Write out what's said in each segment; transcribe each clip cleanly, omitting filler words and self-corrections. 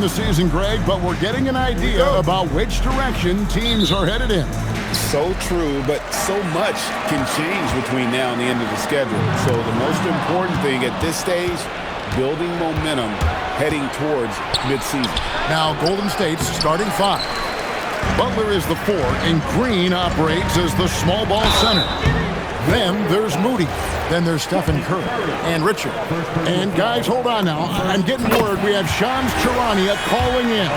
the season, Greg, but we're getting an idea about which direction teams are headed in. So true, but so much can change between now and the end of the schedule. So the most important thing at this stage, building momentum heading towards midseason. Now Golden State's starting five. Butler is the 4, and Green operates as the small ball center. Then there's Moody. Then there's Stephen Curry and Richard. And guys, hold on now. I'm getting word we have Shams Charania calling in.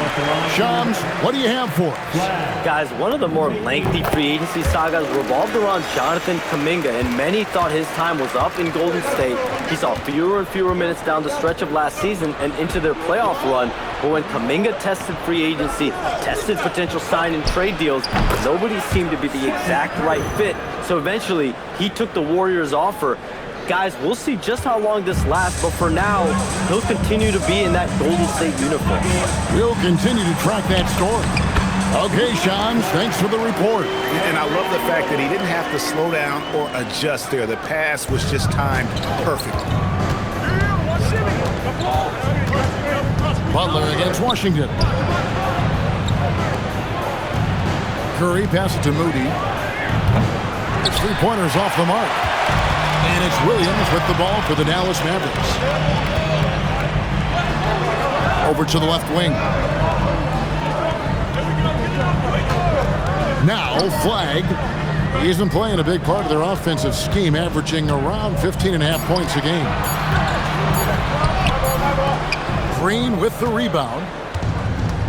Shams, what do you have for us? Guys, one of the more lengthy free agency sagas revolved around Jonathan Kuminga, and many thought his time was up in Golden State. He saw fewer and fewer minutes down the stretch of last season and into their playoff run. But when Kuminga tested free agency, tested potential sign and trade deals, nobody seemed to be the exact right fit. So eventually, he took the Warriors' offer. Guys, we'll see just how long this lasts, but for now, he'll continue to be in that Golden State uniform. We'll continue to track that story. Okay, Shams, thanks for the report. And I love the fact that he didn't have to slow down or adjust there. The pass was just timed perfect. Butler against Washington. Curry passes to Moody. His three-pointers off the mark. And it's Williams with the ball for the Dallas Mavericks. Over to the left wing. Now Flagg. He's been playing a big part of their offensive scheme, averaging around 15.5 points a game. Green with the rebound.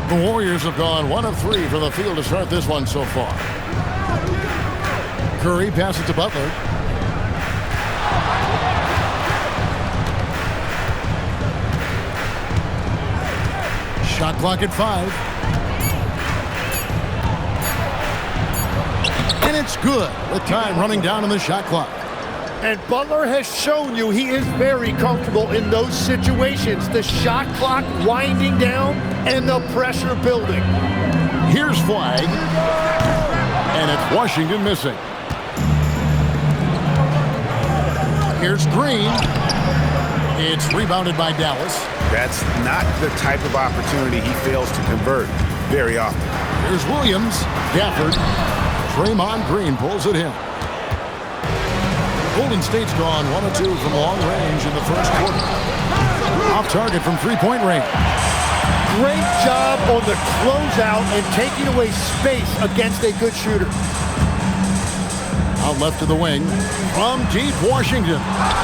The Warriors have gone 1 of 3 from the field to start this one so far. Curry passes to Butler. Shot clock at 5. And it's good with time running down on the shot clock. And Butler has shown you he is very comfortable in those situations. The shot clock winding down and the pressure building. Here's Flagg. And it's Washington missing. Here's Green. It's rebounded by Dallas. That's not the type of opportunity he fails to convert very often. Here's Williams. Gafford. Draymond Green pulls it in. Golden State's gone 1 of 2 from long range in the first quarter. Off target from three-point range. Great job on the closeout and taking away space against a good shooter. Out left to the wing. From deep Washington.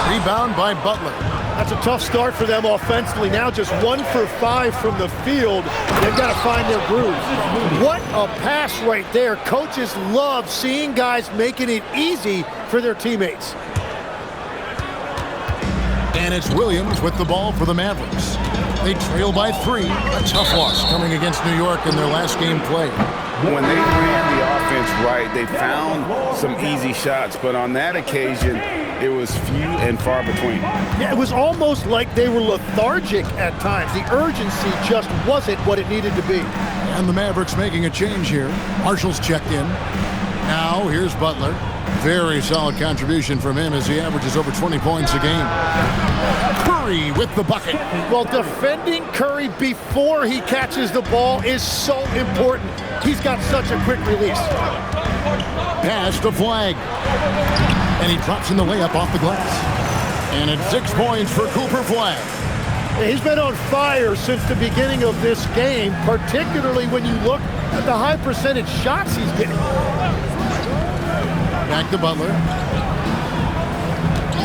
Rebound by Butler. That's a tough start for them offensively. Now just 1 for 5 from the field. They've got to find their groove. What a pass right there. Coaches love seeing guys making it easy for their teammates. And it's Williams with the ball for the Mavericks. They trail by 3. A tough loss coming against New York in their last game played. When they ran the offense right, they found some easy shots, but on that occasion, it was few and far between. Yeah, it was almost like they were lethargic at times. The urgency just wasn't what it needed to be. And the Mavericks making a change here. Marshall's checked in. Now here's Butler. Very solid contribution from him as he averages over 20 points a game. Curry with the bucket. Well, defending Curry before he catches the ball is so important. He's got such a quick release. Pass to Flagg. And he drops in the layup off the glass. And it's 6 points for Cooper Flagg. He's been on fire since the beginning of this game, particularly when you look at the high percentage shots he's getting. Back to Butler.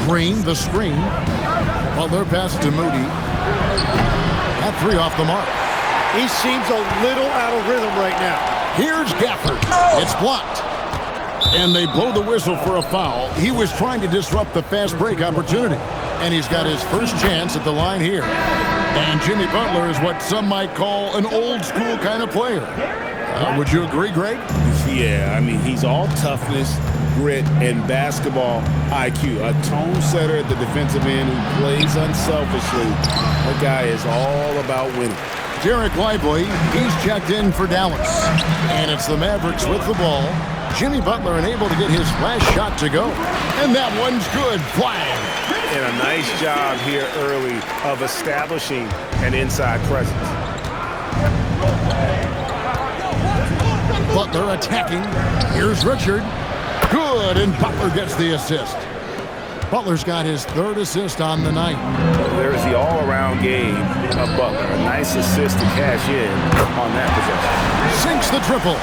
Green, the screen. Butler passes to Moody. That 3 off the mark. He seems a little out of rhythm right now. Here's Gafford. It's blocked. And they blow the whistle for a foul. He was trying to disrupt the fast break opportunity. And he's got his first chance at the line here. And Jimmy Butler is what some might call an old school kind of player. Would you agree, Greg? Yeah, I mean, he's all toughness, grit, and basketball IQ. A tone setter at the defensive end who plays unselfishly. That guy is all about winning. Derek Lively, he's checked in for Dallas. And it's the Mavericks with the ball. Jimmy Butler unable to get his last shot to go. And that one's good. Flagg. And a nice job here early of establishing an inside presence. Butler attacking. Here's Richard. Good, and Butler gets the assist. Butler's got his third assist on the night. There's the all-around game of Butler. A nice assist to cash in on that possession. Sinks the triple.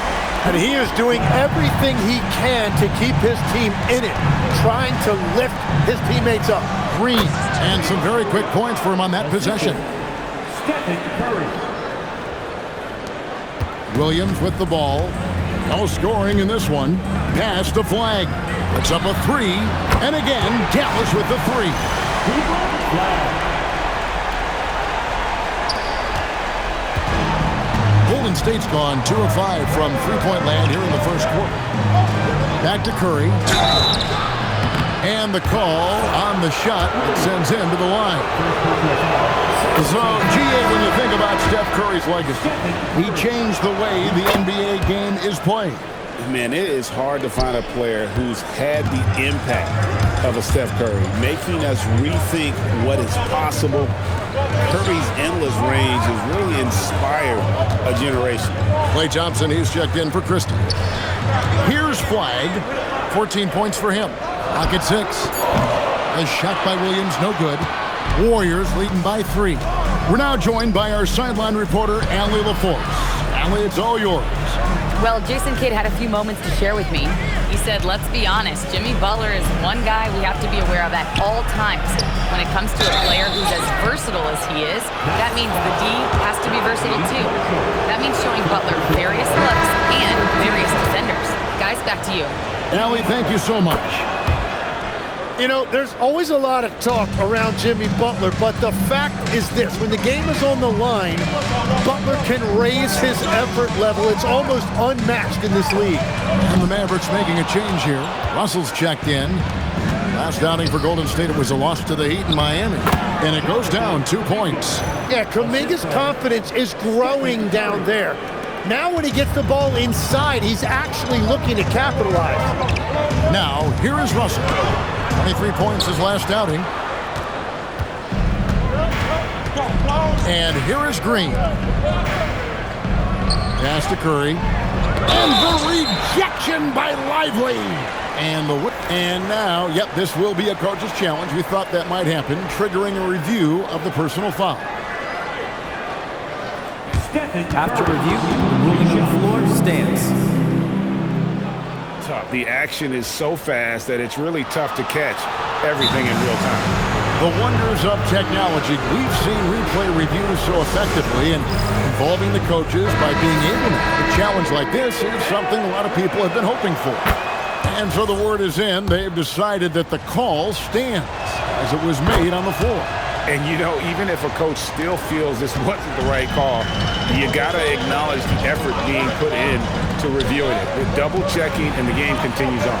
And he is doing everything he can to keep his team in it, trying to lift his teammates up. Green, and some very quick points for him on that possession. Williams with the ball. No scoring in this one. Pass to Flagg. Puts up a three. And again, Dallas with the three. Golden State's gone 2 of 5 from three-point land here in the first quarter. Back to Curry. And the call on the shot that sends him to the line. So, G.A., when you think about Steph Curry's legacy, he changed the way the NBA game is played. Man, it is hard to find a player who's had the impact of a Steph Curry, making us rethink what is possible. Curry's endless range has really inspired a generation. Klay Thompson, he's checked in for Christie. Here's Flagg. 14 points for him. Pocket 6. A shot by Williams, no good. Warriors leading by 3. We're now joined by our sideline reporter, Allie LaForce. Allie, it's all yours. Well, Jason Kidd had a few moments to share with me. He said, let's be honest, Jimmy Butler is one guy we have to be aware of at all times. When it comes to a player who's as versatile as he is, that means the D has to be versatile too. That means showing Butler various looks and various defenders. Guys, back to you. Allie, thank you so much. You know, there's always a lot of talk around Jimmy Butler, but the fact is this. When the game is on the line, Butler can raise his effort level. It's almost unmatched in this league. And the Mavericks making a change here. Russell's checked in. Last outing for Golden State, it was a loss to the Heat in Miami. And it goes down 2 points. Yeah, Kuminga's confidence is growing down there. Now when he gets the ball inside, he's actually looking to capitalize. Now, here is Russell. 23 points his last outing. And here is Green. Pass to Curry. And the rejection by Lively. And now, yep, this will be a coach's challenge. We thought that might happen, triggering a review of the personal foul. After review, the ruling on the floor stands. The action is so fast that it's really tough to catch everything in real time. The wonders of technology. We've seen replay reviews so effectively, and involving the coaches by being able to have a challenge like this is something a lot of people have been hoping for. And so the word is in. They've decided that the call stands as it was made on the floor. And, you know, even if a coach still feels this wasn't the right call, you got to acknowledge the effort being put in to reviewing it. With double-checking, and the game continues on.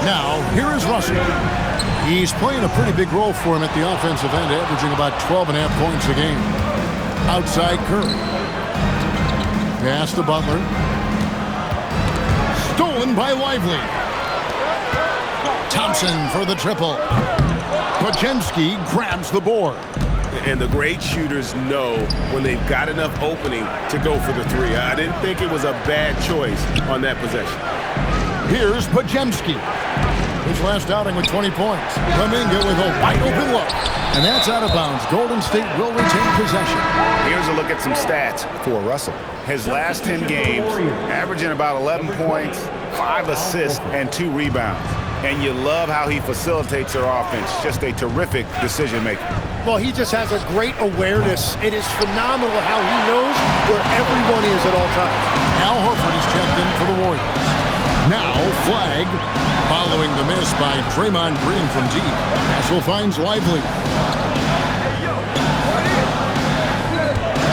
Now, here is Russell. He's playing a pretty big role for him at the offensive end, averaging about 12.5 points a game. Outside Curry. Pass to Butler. Stolen by Lively. Thompson for the triple. Podziemski grabs the board. And the great shooters know when they've got enough opening to go for the three. I didn't think it was a bad choice on that possession. Here's Podziemski. His last outing with 20 points. Kuminga with a wide open look. And that's out of bounds. Golden State will retain possession. Here's a look at some stats for Russell. His last 10 games, averaging about 11 points, 5 assists, and 2 rebounds. And you love how he facilitates their offense. Just a terrific decision maker. Well, he just has a great awareness. It is phenomenal how he knows where everyone is at all times. Al Horford is checked in for the Warriors. Now, Flagg, following the miss by Draymond Green from deep. Hassel finds Lively.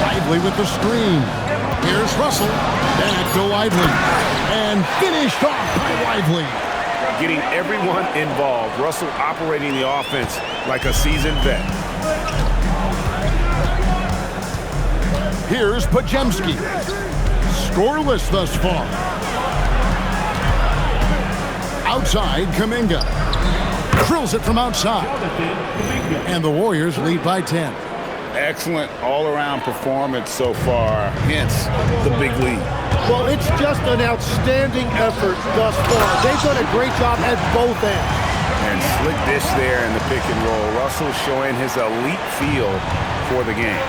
Lively with the screen. Here's Russell. Back to Lively. And finished off by Lively. Getting everyone involved. Russell operating the offense like a seasoned vet. Here's Podziemski. Scoreless thus far. Outside, Kuminga. Drills it from outside. And the Warriors lead by 10. Excellent all-around performance so far, hence the big lead. Well, it's just an outstanding effort thus far. They've done a great job at both ends. And slick dish there in the pick and roll. Russell showing his elite feel for the game.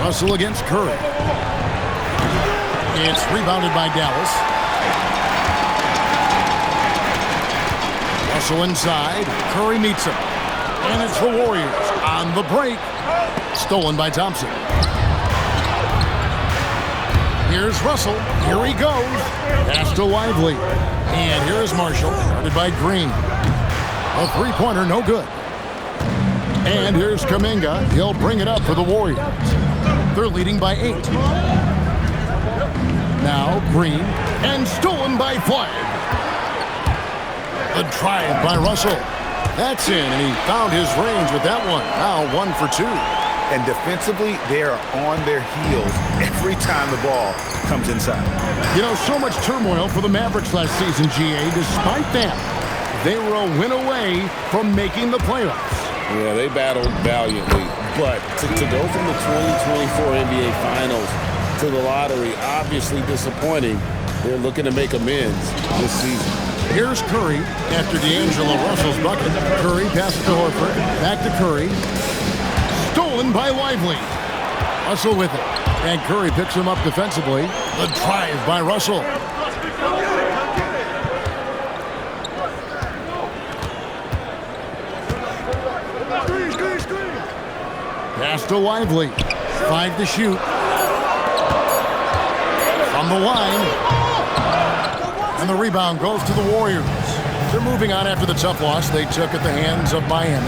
Russell against Curry. It's rebounded by Dallas. Russell inside. Curry meets him. And it's the Warriors on the break. Stolen by Thompson. Here's Russell. Here he goes. Pass to Lively. And here is Marshall. Guarded by Green. A three-pointer, no good. And here's Kuminga. He'll bring it up for the Warriors. They're leading by 8. Now Green. And stolen by Flagg. The drive by Russell. That's in, and he found his range with that one. Now 1 for 2. And defensively, they are on their heels every time the ball comes inside. You know, so much turmoil for the Mavericks last season, GA. Despite that, they were a win away from making the playoffs. Yeah, they battled valiantly. But to go from the 2024 NBA Finals to the lottery, obviously disappointing. They're looking to make amends this season. Here's Curry after D'Angelo Russell's bucket. Curry passes to Horford. Back to Curry. Stolen by Lively. Russell with it. And Curry picks him up defensively. The drive by Russell. Pass to Lively. 5 to shoot. From the line. And the rebound goes to the Warriors. They're moving on after the tough loss they took at the hands of Miami.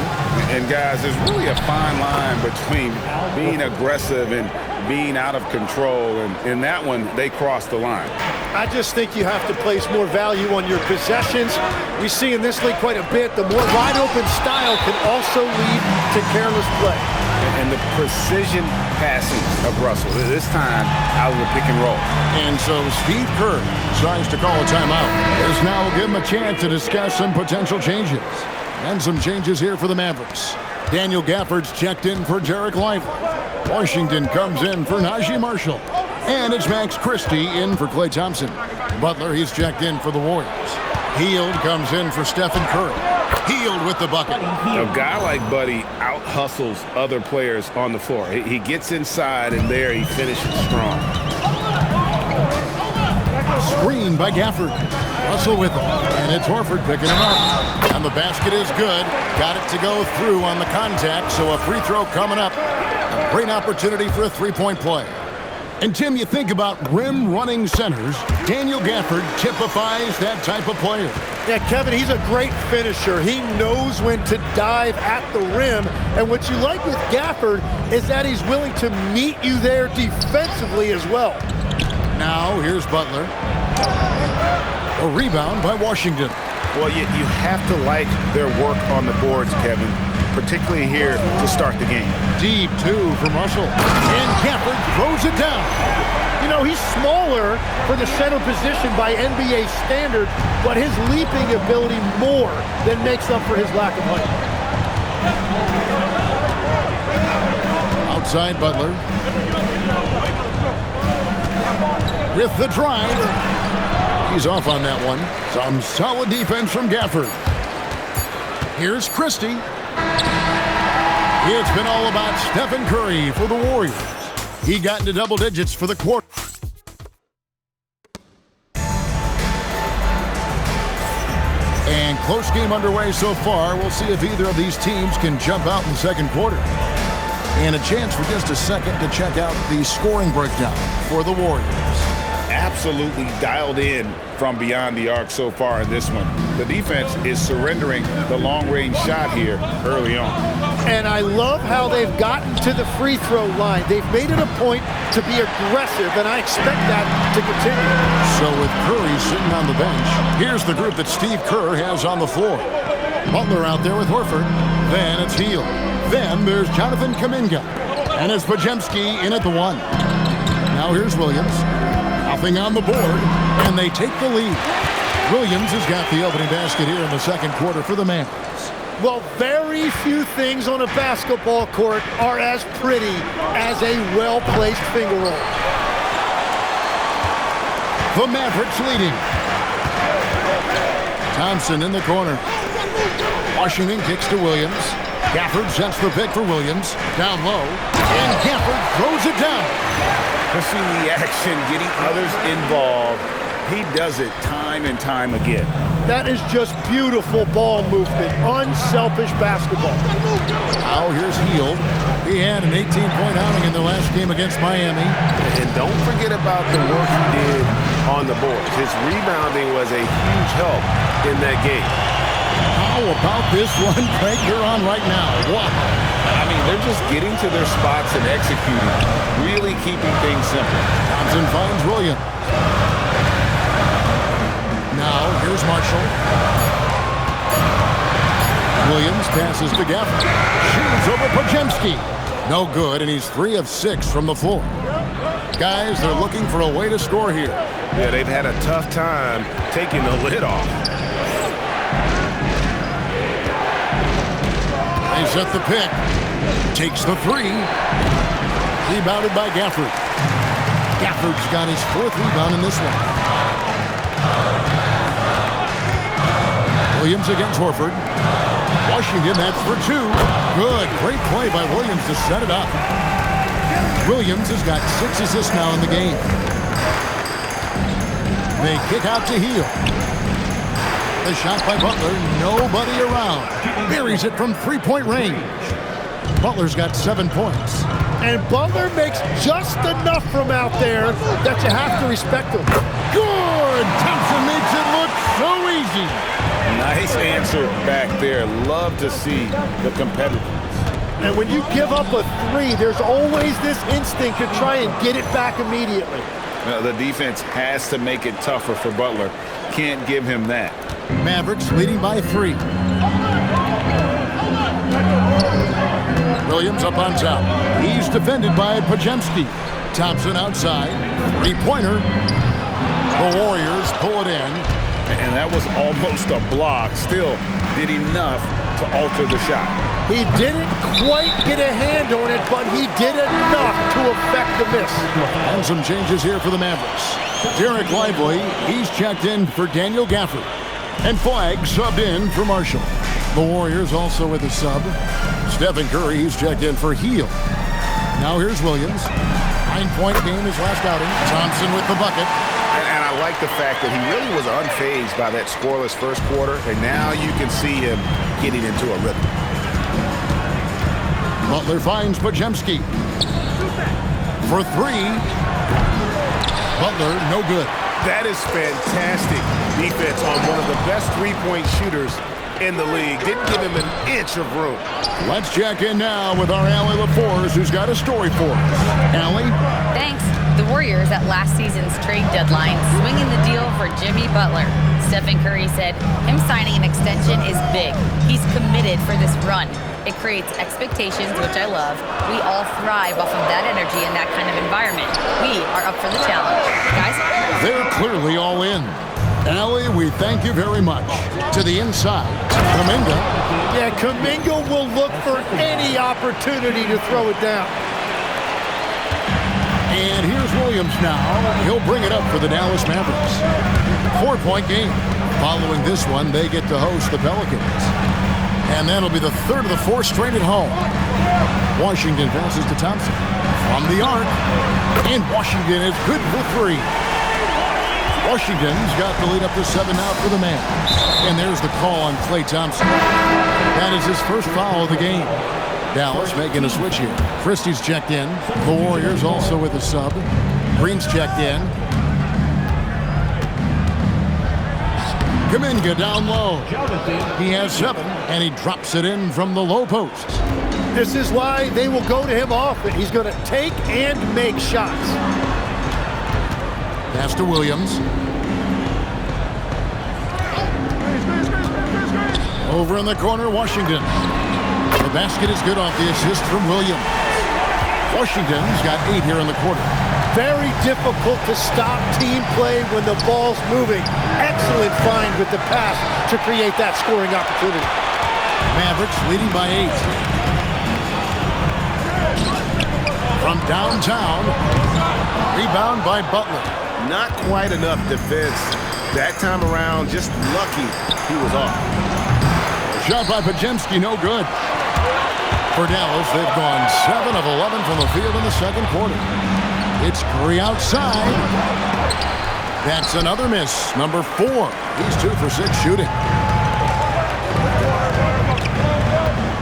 And guys, there's really a fine line between being aggressive and being out of control. And in that one, they crossed the line. I just think you have to place more value on your possessions. We see in this league quite a bit. The more wide open style can also lead to careless play. And the precision passing of Russell, this time out of the pick and roll. And so Steve Kerr tries to call a timeout. As now will give him a chance to discuss some potential changes. And some changes here for the Mavericks. Daniel Gafford's checked in for Derek Lively. Washington comes in for Najee Marshall. And it's Max Christie in for Klay Thompson. Butler, he's checked in for the Warriors. Hield comes in for Stephen Curry. Hield with the bucket. A guy like Buddy out-hustles other players on the floor. He gets inside, and there he finishes strong. Screen by Gafford. Russell with it. And it's Horford picking him up. And the basket is good. Got it to go through on the contact, so a free throw coming up. A great opportunity for a three-point play. And, Tim, you think about rim-running centers, Daniel Gafford typifies that type of player. Yeah, Kevin, he's a great finisher. He knows when to dive at the rim. And what you like with Gafford is that he's willing to meet you there defensively as well. Now, here's Butler. A rebound by Washington. Well, you have to like their work on the boards, Kevin, particularly here to start the game. Deep two from Russell. And Gafford throws it down. You know, he's smaller for the center position by NBA standard, but his leaping ability more than makes up for his lack of height. Outside Butler. With the drive. He's off on that one. Some solid defense from Gafford. Here's Christie. It's been all about Stephen Curry for the Warriors. He got into double digits for the quarter. And close game underway so far. We'll see if either of these teams can jump out in the second quarter. And a chance for just a second to check out the scoring breakdown for the Warriors. Absolutely dialed in from beyond the arc so far in this one. The defense is surrendering the long-range shot here early on. And I love how they've gotten to the free throw line. They've made it a point to be aggressive, and I expect that to continue. So with Curry sitting on the bench, here's the group that Steve Kerr has on the floor. Butler out there with Horford. Then it's Hield. Then there's Jonathan Kuminga. And it's Podziemski in at the 1. Now here's Williams. Nothing on the board, and they take the lead. Williams has got the opening basket here in the second quarter for the Mavericks. Well, very few things on a basketball court are as pretty as a well-placed finger roll. The Mavericks leading. Thompson in the corner. Washington kicks to Williams. Gafford sets the pick for Williams. Down low. And Gafford throws it down. Pushing the action, getting others involved. He does it time and time again. That is just beautiful ball movement. Unselfish basketball. Now here's Hield. He had an 18-point outing in the last game against Miami. And don't forget about the work he did on the boards. His rebounding was a huge help in that game. How about this one Craig, you're on right now? Wow. I mean, they're just getting to their spots and executing, really keeping things simple. Thompson finds Williams. Now, here's Marshall. Williams passes to Gafford. Shoots over Podziemski. No good, and he's 3 of 6 from the floor. Guys, they're looking for a way to score here. Yeah, they've had a tough time taking the lid off. They set the pick. Takes the 3. Rebounded by Gafford. Gafford's got his 4th rebound in this one. Williams against Horford. Washington, that's for 2. Good. Great play by Williams to set it up. Williams has got 6 assists now in the game. They kick out to Hield. The shot by Butler. Nobody around. Buries it from 3-point range. Butler's got 7 points. And Butler makes just enough from out there that you have to respect him. Good! Thompson makes it look so easy. Nice answer back there. Love to see the competitiveness. And when you give up a 3, there's always this instinct to try and get it back immediately. The defense has to make it tougher for Butler. Can't give him that. Mavericks leading by 3. Williams up on top. He's defended by Podziemski. Thompson outside. 3-pointer. The Warriors pull it in. And that was almost a block. Still did enough to alter the shot. He didn't quite get a hand on it, but he did enough to affect the miss. And some changes here for the Mavericks. Derek Lively, he's checked in for Daniel Gafford. And Flagg subbed in for Marshall. The Warriors also with a sub. Stephen Curry, he's checked in for Hield. Now here's Williams. 9-point game his last outing. Thompson with the bucket. And I like the fact that he really was unfazed by that scoreless first quarter. And now you can see him getting into a rhythm. Butler finds Podziemski. For 3. Butler, no good. That is fantastic defense on one of the best three-point shooters in the league. Didn't give him an inch of room. Let's check in now with our Allie LaForce, who's got a story for us. Allie? Thanks. The Warriors at last season's trade deadline swinging the deal for Jimmy Butler. Stephen Curry said him signing an extension is big. He's committed for this run. It creates expectations, which I love. We all thrive off of that energy and that kind of environment. We are up for the challenge. Guys? They're clearly all in. Allie, we thank you very much. To the inside, Kuminga. Yeah, Kuminga will look for any opportunity to throw it down. And here's Williams now. He'll bring it up for the Dallas Mavericks. 4-point game. Following this one, they get to host the Pelicans. And that'll be the 3rd of the 4 straight at home. Washington passes to Thompson. From the arc. And Washington is good for 3. Washington's got the lead up to 7 now for the Mavs. And there's the call on Klay Thompson. That is his first foul of the game. Dallas making a switch here. Christie's checked in. The Warriors also with a sub. Green's checked in. Kuminga down low. He has 7, and he drops it in from the low post. This is why they will go to him often. He's going to take and make shots. Pass to Williams. Over in the corner, Washington. The basket is good off the assist from Williams. Washington's got 8 here in the quarter. Very difficult to stop team play when the ball's moving. Excellent find with the pass to create that scoring opportunity. Mavericks leading by 8. From downtown, rebound by Butler. Not quite enough defense that time around. Just lucky he was off. Shot by Podziemski, no good. For Dallas, they've gone 7 of 11 from the field in the second quarter. It's Curry outside. That's another miss. Number 4. He's 2 for 6 shooting.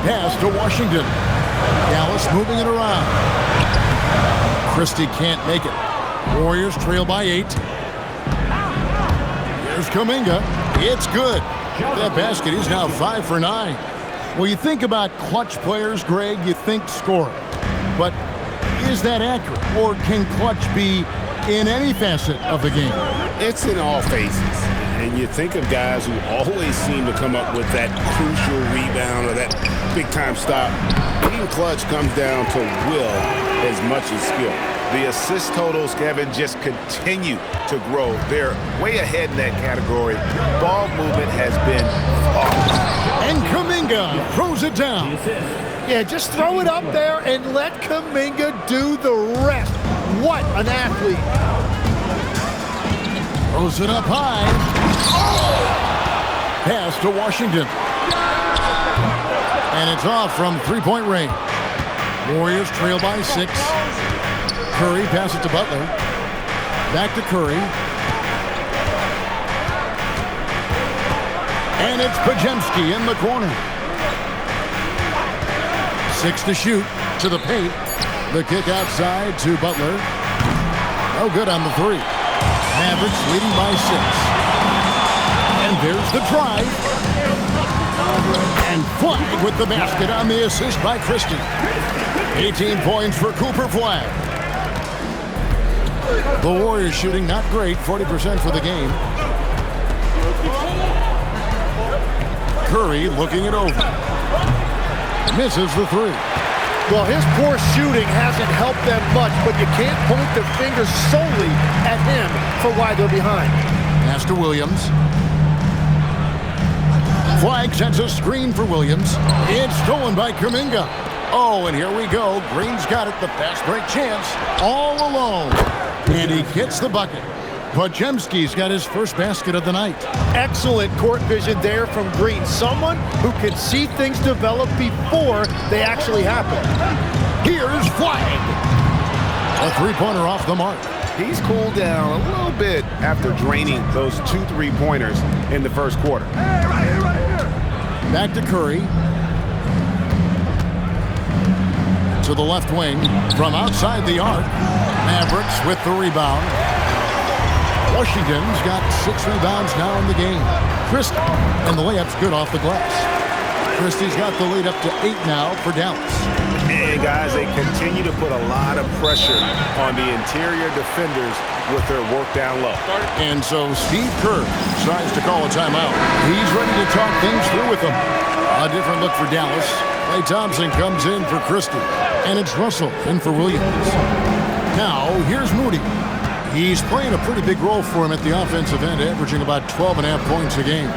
Pass to Washington. Dallas moving it around. Christie can't make it. Warriors trail by 8. Here's Kuminga. It's good. That basket, he's now 5 for 9. Well, you think about clutch players, Greg, you think scoring. But is that accurate? Or can clutch be in any facet of the game? It's in all phases. And you think of guys who always seem to come up with that crucial rebound or that big-time stop. Being clutch comes down to will as much as skill. The assist totals, Kevin, just continue to grow. They're way ahead in that category. Ball movement has been flawless. And Kuminga throws it down. Yeah, just throw it up there and let Kuminga do the rest. What an athlete. Throws it up high. Pass to Washington. And it's off from three-point range. Warriors trail by 6. Curry passes it to Butler. Back to Curry. And it's Podziemski in the corner. 6 to shoot to the paint. The kick outside to Butler. No good on the 3. Mavericks leading by 6. And there's the drive. And Flagg with the basket on the assist by Christie. 18 points for Cooper Flagg. The Warriors shooting not great, 40% for the game. Curry looking it over. Misses the 3. Well, his poor shooting hasn't helped them much, but you can't point the finger solely at him for why they're behind. Pass to Williams. Flagg sends a screen for Williams. It's stolen by Kuminga. Oh, and here we go. Green's got it. The fast break chance. All alone. And he gets the bucket. Podziemski's got his first basket of the night. Excellent court vision there from Green. Someone who can see things develop before they actually happen. Here's Flagg. A three-pointer off the mark. He's cooled down a little bit after draining those 2 3-pointers in the first quarter. Back to Curry. To the left wing from outside the arc. Mavericks with the rebound. Washington's got 6 rebounds now in the game. Christie, and the layup's good off the glass. Christie's got the lead up to 8 now for Dallas. And guys, they continue to put a lot of pressure on the interior defenders with their work down low. And so Steve Kerr decides to call a timeout. He's ready to talk things through with them. A different look for Dallas. Klay Thompson comes in for Christie. And it's Russell in for Williams. Now, here's Moody. He's playing a pretty big role for him at the offensive end, averaging about 12.5 points a game.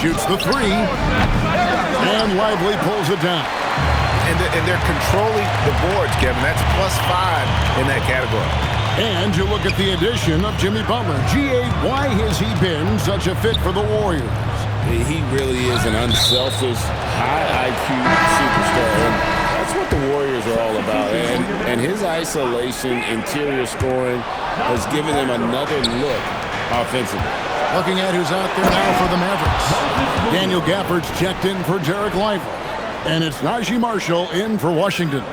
Shoots the 3. And Lively pulls it down. And they're controlling the boards, Kevin. That's +5 in that category. And you look at the addition of Jimmy Butler. G.A., why has he been such a fit for the Warriors? He really is an unselfish, high IQ superstar. And that's what the Warriors are all about. And his isolation, interior scoring has given them another look offensively. Looking at who's out there now for the Mavericks. Daniel Gafford's checked in for Derek Lively. And it's Najee Marshall in for Washington.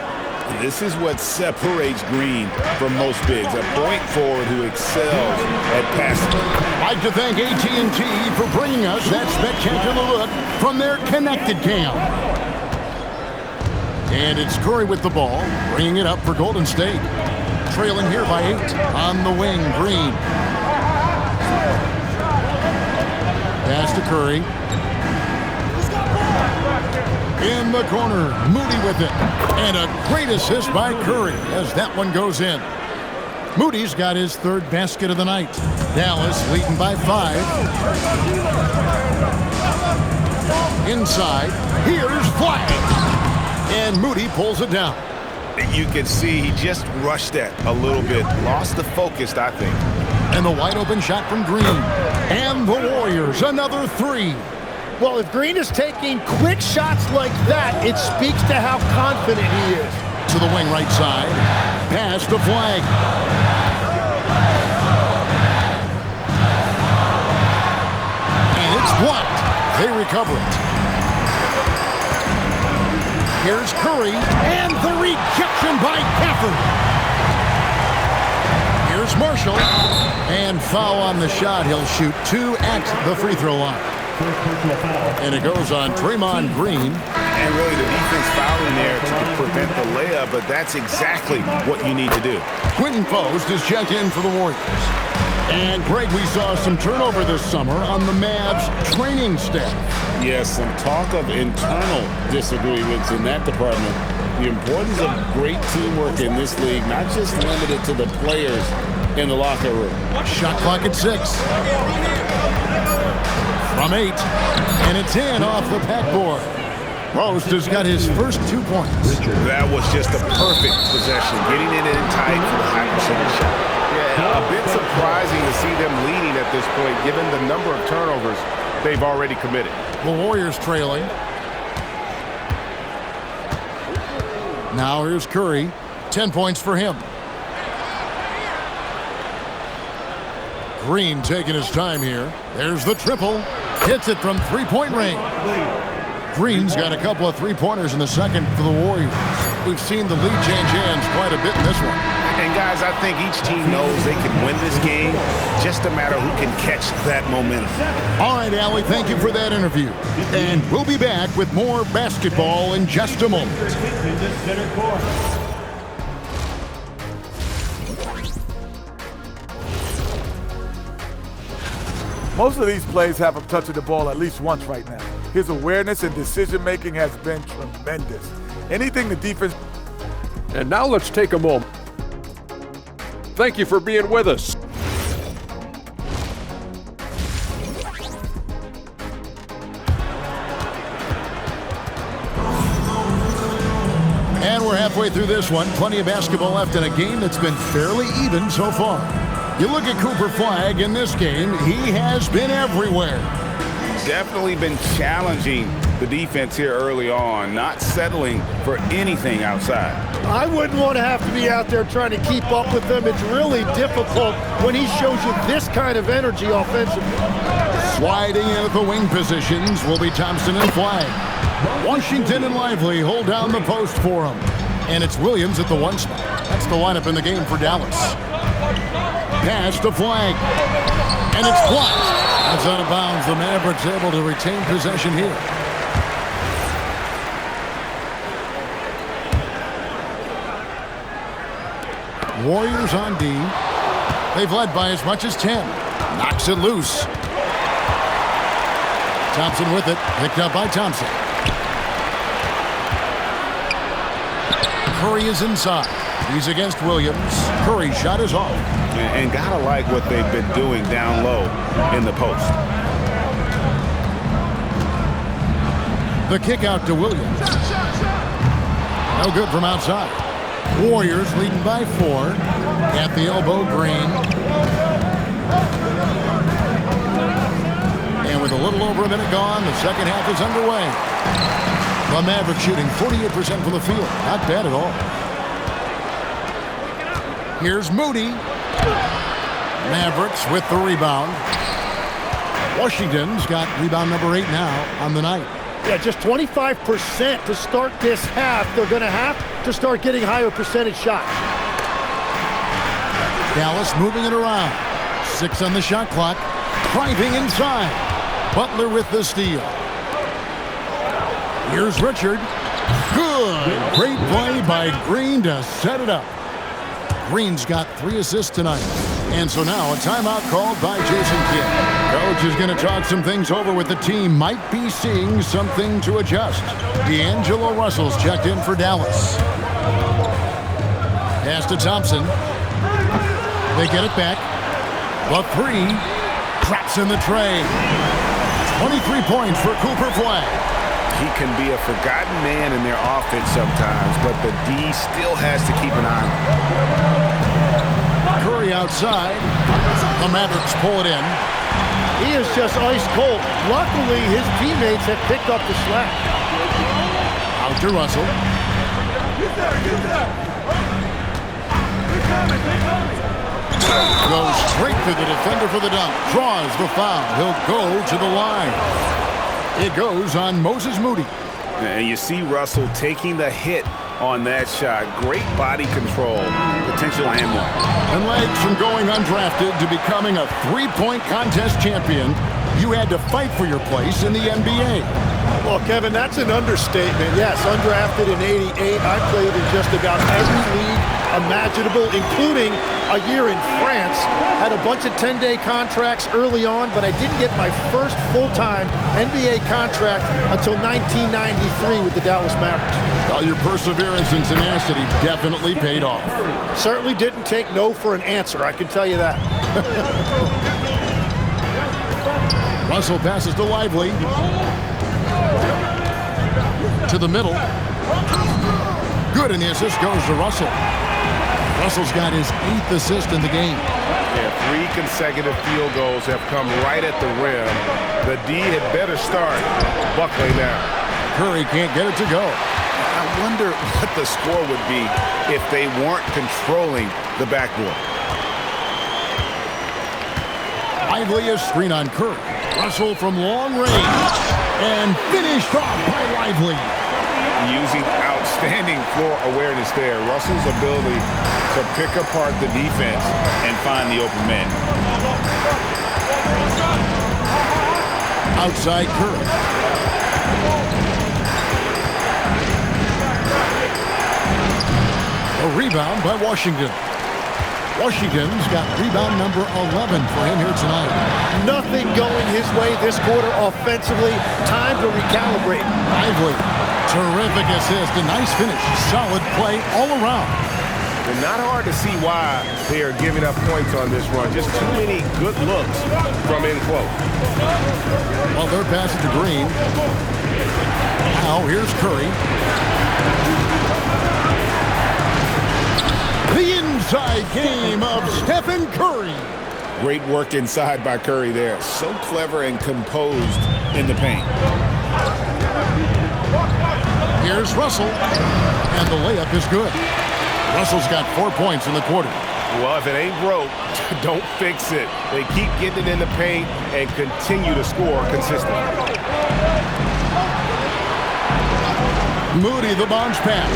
This is what separates Green from most bigs, a point forward who excels at passing. I'd like to thank AT&T for bringing us that spectacular look from their connected cam. And it's Curry with the ball, bringing it up for Golden State. Trailing here by 8 on the wing, Green. Pass to Curry. In the corner, Moody with it. And a great assist by Curry as that one goes in. Moody's got his third basket of the night. Dallas leading by 5. Inside, here's Flagg. And Moody pulls it down. You can see he just rushed that a little bit. Lost the focus, I think. And the wide open shot from Green. And the Warriors, another 3. Well, if Green is taking quick shots like that, it speaks to how confident he is. To the wing right side. Pass to Flagg. And it's blocked. They recover it. Here's Curry. And the rejection by Gafford. Here's Marshall. And foul on the shot. He'll shoot 2 at the free throw line. And it goes on Draymond Green. And really the defense fouling there to prevent the layup, but that's exactly what you need to do. Quentin Post is checked in for the Warriors. And Greg, we saw some turnover this summer on the Mavs training staff. Yes, some talk of internal disagreements in that department. The importance of great teamwork in this league, not just limited to the players in the locker room. Shot clock at 6. From 8. And it's in off the backboard. Post has got his first 2 points. That was just a perfect possession, getting it in tight for the high percentage shot. Yeah, a bit surprising to see them leading at this point, given the number of turnovers they've already committed. The Warriors trailing. Now here's Curry. 10 points for him. Green taking his time here. There's the triple. Hits it from three-point range. Green's got a couple of three-pointers in the second for the Warriors. We've seen the lead change hands quite a bit in this one. And guys, I think each team knows they can win this game. Just a matter who can catch that momentum. All right, Allie, thank you for that interview. And we'll be back with more basketball in just a moment. Most of these plays have him touching the ball at least once right now. His awareness and decision-making has been tremendous. Anything the defense... And now let's take a moment. Thank you for being with us. And we're halfway through this one. Plenty of basketball left in a game that's been fairly even so far. You look at Cooper Flagg in this game, he has been everywhere. Definitely been challenging the defense here early on, not settling for anything outside. I wouldn't want to have to be out there trying to keep up with them. It's really difficult when he shows you this kind of energy offensively. Sliding in at the wing positions will be Thompson and Flagg. Washington and Lively hold down the post for him. And it's Williams at the 1 spot. That's the lineup in the game for Dallas. Pass to Flagg. And it's blocked. That's out of bounds. The Mavericks able to retain possession here. Warriors on D. They've led by as much as 10. Knocks it loose. Thompson with it. Picked up by Thompson. Curry is inside. He's against Williams. Curry's shot is off. And gotta like what they've been doing down low in the post. The kick out to Williams. No good from outside. Warriors leading by 4. At the elbow, Green. And with a little over a minute gone, the second half is underway. The Mavericks shooting 48% from the field. Not bad at all. Here's Moody. Mavericks with the rebound. Washington's got rebound number 8 now on the night. Yeah, just 25% to start this half. They're going to have to start getting higher percentage shots. Dallas moving it around. 6 on the shot clock. Driving inside. Butler with the steal. Here's Richard. Good. Great play by Green to set it up. Green's got 3 assists tonight. And so now a timeout called by Jason Kidd. Coach is going to talk some things over with the team. Might be seeing something to adjust. D'Angelo Russell's checked in for Dallas. Pass to Thompson. They get it back. The three. Traps in the tray. 23 points for Cooper Flagg. He can be a forgotten man in their offense sometimes, but the D still has to keep an eye on him. Curry outside. The Mavericks pull it in. He is just ice cold. Luckily, his teammates have picked up the slack. Out to Russell. Goes straight to the defender for the dunk. Draws the foul. He'll go to the line. It goes on Moses Moody. And you see Russell taking the hit on that shot. Great body control. Potential and one. And legs from going undrafted to becoming a three-point contest champion, you had to fight for your place in the NBA. Well, Kevin, that's an understatement. Yes, undrafted in '88. I played in just about every league imaginable, including a year in France. Had a bunch of 10-day contracts early on, but I didn't get my first full-time NBA contract until 1993 with the Dallas Mavericks. Well, your perseverance and tenacity definitely paid off. Certainly didn't take no for an answer, I can tell you that. Russell passes to Lively. To the middle. Good, and the assist goes to Russell. Russell's got his 8th assist in the game. Yeah, 3 consecutive field goals have come right at the rim. The D had better start buckling now. Curry can't get it to go. I wonder what the score would be if they weren't controlling the backboard. Lively is screen on Curry. Russell from long range. And finished off by Lively. Using outstanding floor awareness there. Russell's ability to pick apart the defense and find the open man. Outside Curry. A rebound by Washington. Washington's got rebound number 11 for him here tonight. Nothing going his way this quarter offensively. Time to recalibrate. Lively. Terrific assist. A nice finish. Solid play all around. And not hard to see why they are giving up points on this run. Just too many good looks from in close. Well, they're passing to Green. Now here's Curry. The inside game of Stephen Curry. Great work inside by Curry there. So clever and composed in the paint. Here's Russell. And the layup is good. Russell's got 4 points in the quarter. Well, if it ain't broke, don't fix it. They keep getting it in the paint and continue to score consistently. Moody, the bounce pass.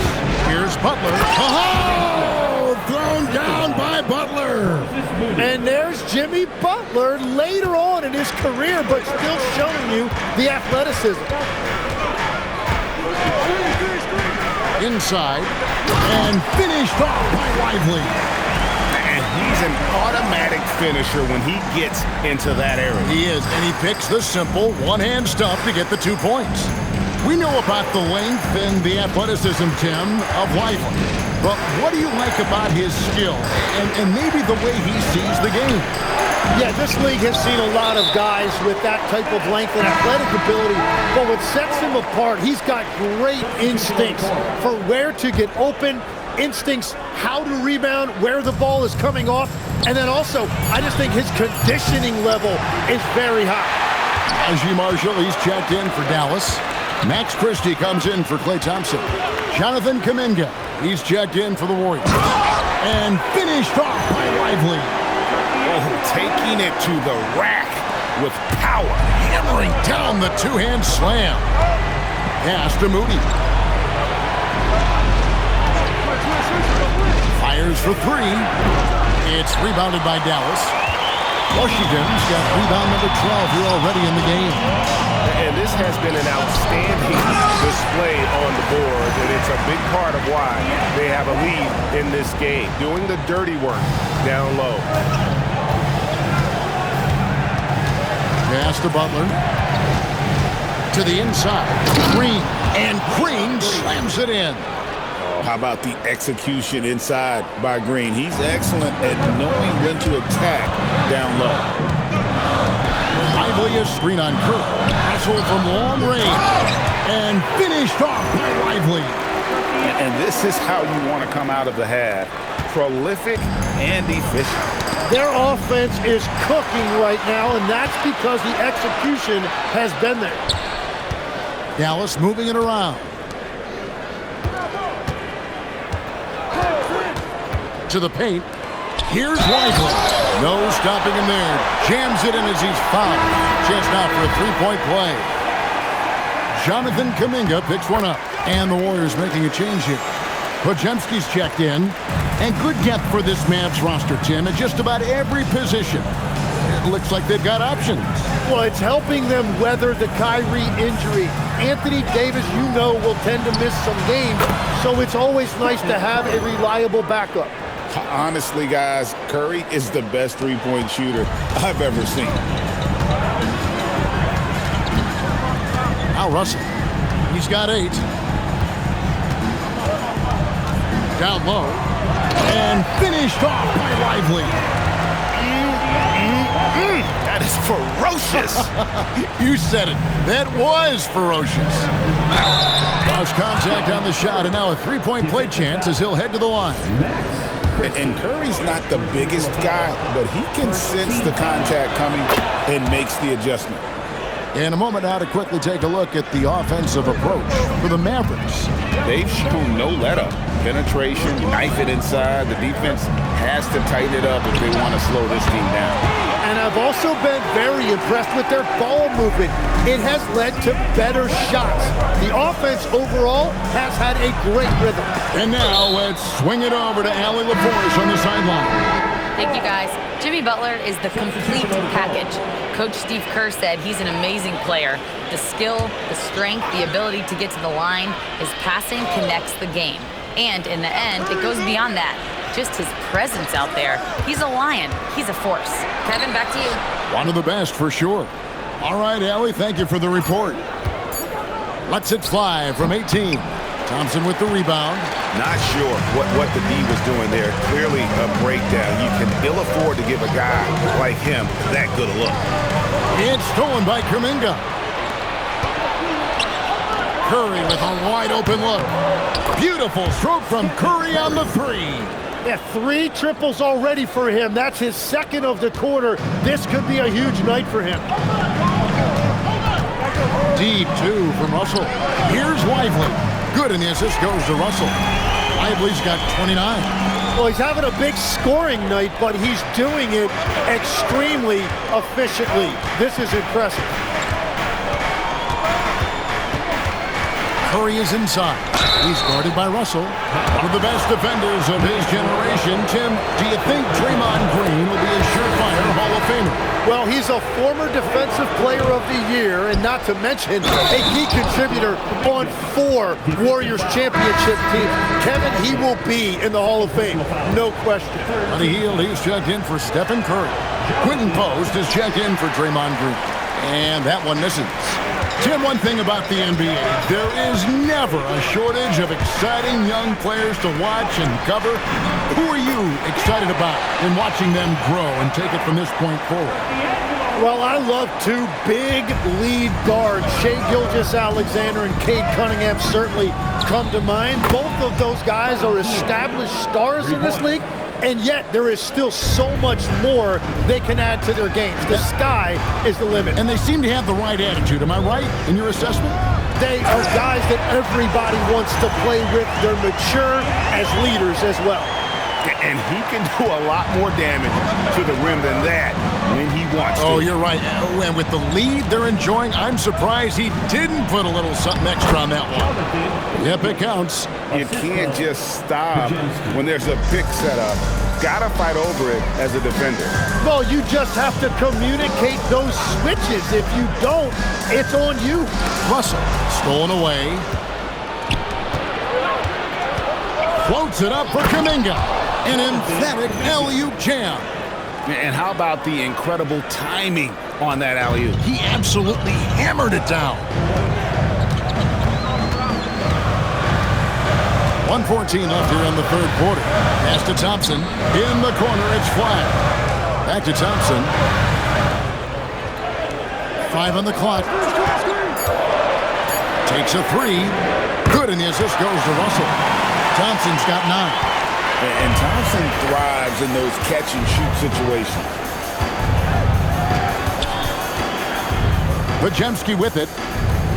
Here's Butler. Oh! Thrown down by Butler. And there's Jimmy Butler later on in his career, but still showing you the athleticism. Inside. And finished off by Lively. And he's an automatic finisher when he gets into that area. He is, and he picks the simple one-hand stuff to get the 2 points. We know about the length and the athleticism, Tim, of Lively. But what do you like about his skill and maybe the way he sees the game? Yeah, this league has seen a lot of guys with that type of length and athletic ability, but what sets him apart, he's got great instincts for where to get open, instincts how to rebound, where the ball is coming off, and then also, I just think his conditioning level is very high. Najee Marshall, he's checked in for Dallas. Max Christie comes in for Klay Thompson. Jonathan Kuminga, he's checked in for the Warriors. And finished off by Lively. Oh, taking it to the rack with power. Hammering down the two-hand slam. Pass to Moody. Fires for 3. It's rebounded by Dallas. Washington's got rebound number 12 here already in the game. And this has been an outstanding display on the board, and it's a big part of why they have a lead in this game, doing the dirty work down low. Pass to Butler. To the inside. Green. And Green slams it in. How about the execution inside by Green? He's excellent at knowing when to attack down low. Lively a screen on Curry. Hustle from long range. And finished off by Lively. And this is how you want to come out of the half. Prolific and efficient. Their offense is cooking right now, and that's because the execution has been there. Dallas moving it around. To the paint. Here's Lively. No stopping him there. Jams it in as he's fouled. Chance now for a three-point play. Jonathan Kuminga picks one up. And the Warriors making a change here. Podziemski's checked in. And good depth for this Mavs roster, Tim, at just about every position. It looks like they've got options. Well, it's helping them weather the Kyrie injury. Anthony Davis, you know, will tend to miss some games, so it's always nice to have a reliable backup. Honestly, guys, Curry is the best three-point shooter I've ever seen. Now Russell. He's got 8. Down low. And finished off by Lively. That is ferocious. You said it. That was ferocious. Lost contact on the shot, and now a three-point play chance as he'll head to the line. And Curry's not the biggest guy, but he can sense the contact coming and makes the adjustment. In a moment now to quickly take a look at the offensive approach for the Mavericks. They've shown no let-up. Penetration, knife it inside. The defense has to tighten it up if they want to slow this team down. And I've also been very impressed with their ball movement. It has led to better shots. The offense overall has had a great rhythm. And now let's swing it over to Allie LaForce on the sideline. Thank you, guys. Jimmy Butler is the complete package. Coach Steve Kerr said he's an amazing player. The skill, the strength, the ability to get to the line, his passing connects the game. And in the end, it goes beyond that. Just his presence out there. He's a lion. He's a force. Kevin, back to you. One of the best for sure. All right, Allie, thank you for the report. Let's it fly from 18. Thompson with the rebound. Not sure what the D was doing there. Clearly a breakdown. You can ill afford to give a guy like him that good a look. It's stolen by Kuminga. Curry with a wide open look. Beautiful stroke from Curry on the 3. Yeah, 3 triples already for him. That's his second of the quarter. This could be a huge night for him. Deep 2 from Russell. Here's Lively. Good, and the assist goes to Russell. Lively's got 29. Well, he's having a big scoring night, but he's doing it extremely efficiently. This is impressive. Curry is inside. He's guarded by Russell. One of the best defenders of his generation. Tim, do you think Draymond Green will be a surefire Hall of Famer? Well, he's a former Defensive Player of the Year, and not to mention a key contributor on 4 Warriors championship teams. Kevin, he will be in the Hall of Fame, no question. On the heel, he's checked in for Stephen Curry. Quentin Post is checked in for Draymond Green. And that one misses. Tim, one thing about the NBA, there is never a shortage of exciting young players to watch and cover. Who are you excited about in watching them grow and take it from this point forward? Well, I love 2 big lead guards. Shai Gilgeous-Alexander and Cade Cunningham certainly come to mind. Both of those guys are established stars in this league, and yet there is still so much more they can add to their games. The sky is the limit. And they seem to have the right attitude. Am I right in your assessment? They are guys that everybody wants to play with. They're mature as leaders as well. And he can do a lot more damage to the rim than that when he wants to. Oh, you're right. And with the lead they're enjoying, I'm surprised he didn't put a little something extra on that one. Yep, it counts. You can't just stop when there's a pick set up. Gotta fight over it as a defender. Well, you just have to communicate those switches. If you don't, it's on you. Russell, stolen away. Floats it up for Kuminga. An emphatic alley-oop jam. And how about the incredible timing on that alley-oop? He absolutely hammered it down. 1:14 left here in the third quarter. Pass to Thompson. In the corner, it's Flagg. Back to Thompson. 5 on the clock. Takes a 3. Good, and the assist goes to Russell. Thompson's got 9. And Thompson thrives in those catch-and-shoot situations. Pajemski with it.